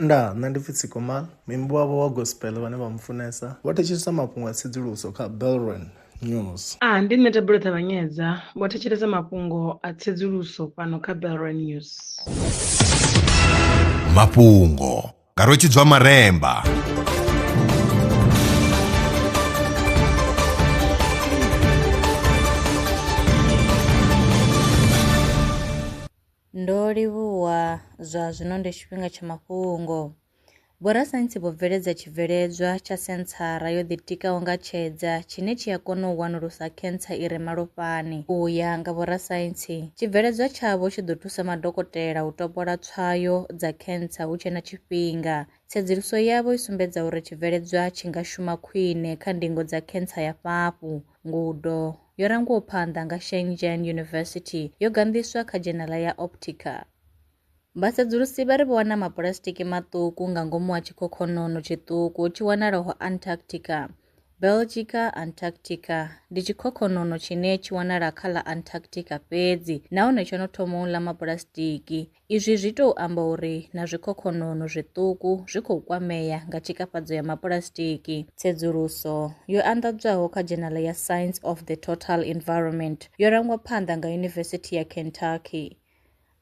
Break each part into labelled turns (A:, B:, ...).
A: Nṋe ndi pfi Tsikomal, muimbi wavho wa gospel vhane vha mfunesa vho thetshelesa mafhungo a tsedzuluso kha Belrun News.
B: Ndi nṋe Tabula Ṱavhanyedza vho thetshelesa mafhungo a tsedzuluso fhano kha Belrun News.
C: Mafhungo karotshedzwa maremba.
D: Ndo livhuwa zwa zwino ndi tshifhinga tsha mafhungo. Vhorasaintsi vho bveledza tshibveledzwa tsha senthara yo ḓitikaho nga tshedza tshine tshi a kona u wanulusa khentsa i re malofhani. U ya nga vhorasaintsi, tshibveledzwa tshavho tshi ḓo thusa madokotela u topola tswayo dza khentsa hu tshe na tshifhinga. Tsedzuluso yavho i sumbedza uri tshibveledzwa tshi nga shuma khwine kha ndingo dza khentsa ya fhafhu. Ngudo yo rangiwaho phanḓa nga Shenzhen University yo gandiswa kha dzhenala ya Optica. Vhasedzulusi vha ri vho wana mapulastiki maṱuku nga ngomu ha tshikhokhonono tshiṱuku tshi wanalaho Antarctica. Belgica Antarctica ndi tshikhokhonono tshine tshi wanala kha ḽa Antarctica fhedzi nahone tsho no thoma u ḽa mapulastiki. Izwi zwi tou amba uri na zwikhokhonono zwiṱuku zwi khou kwamea nga tshikafhadzo ya mapulastiki. Tsedzuluso yo anḓadzwaho kha dzhenala ya Science of the Total Environment yo rangwa phanḓa nga Yunivesithi ya Kentucky.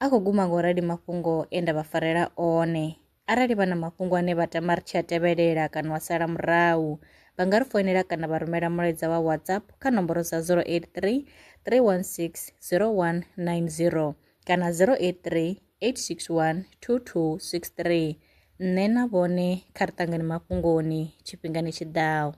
D: A khou guma ngo rali mafhungo e nda vha farela one. Arali vha na mafhungo ane vha tama ri tshi a tevhelela kana wa sala murahu, vha nga ri foinela kana vha rumela mulaedza wa WhatsApp kha nomboro dza 083 316 0190 kana 083 861 2263. Nṋe na vhone kha ri ṱangane mafhungoni tshifhingani tshiḓaho.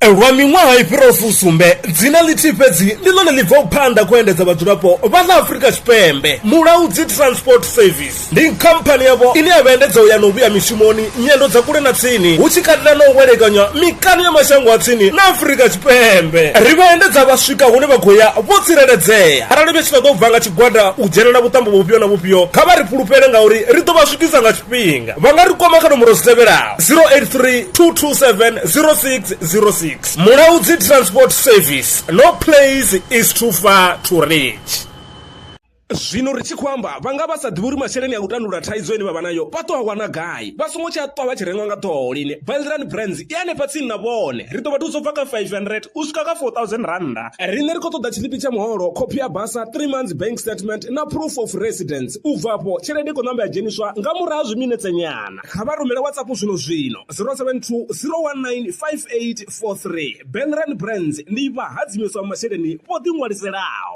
E: Lwa miṅwaha I fhiraho fusumbe dzina ḽithihi fhedzi ndi ḽone ḽi bvaho phanḓa khou endedza vhadzulapo vha ḽa Afrika Tshipembe. Mulaudzi Transport Service ndi khamphani yavho ine ya vhaendedza u ya na u vhuya mishumoni nyendo dza kule na tsini hu tshi katela na u welekanywa mikani ya mashango a tsini na Afrika Tshipembe. Ri vhaendedza vha swika hune vha khou ya vho tsireledzea. Arali vha tshi ṱoḓa u bva nga tshigwada u dzhenelela vhuṱambo vhufhio na vhufhio kha vha ri fhulufhele ngauri ri ḓo vha swikisa nga tshifhinga. Vha nga ri kwama kha nomboro dzi tevhelaho 083 227 0606. Mulaudzi Transport Service. No place is too far to reach. Zwino ri tshi khou amba vha nga vha sa ḓivhi uri masheleni a u tandulula thaidzo ine vha vha nayo vha ṱo a wana gai vha songo tsha ṱwa vha tshi rengwa nga ṱhoho lini. Belrun Brands I hanefha tsini na vhone ri ḓo vha thusa u bva kha 500 u swika kha 4000 randa. Riṋe ri khou ṱoḓa tshiḽipi tsha muholo, khophi ya basa, 3 months bank statement na proof of residence. U bva afho tshelede I khou ṋamba ya dzheniswa nga murahu ha zwiminetse nyana. Kha vha rumele WhatsApp zwino 072 019 5843. Belrun Brands ndi vha hadzimiswa masheleni vho ḓi ṅwaliselaho.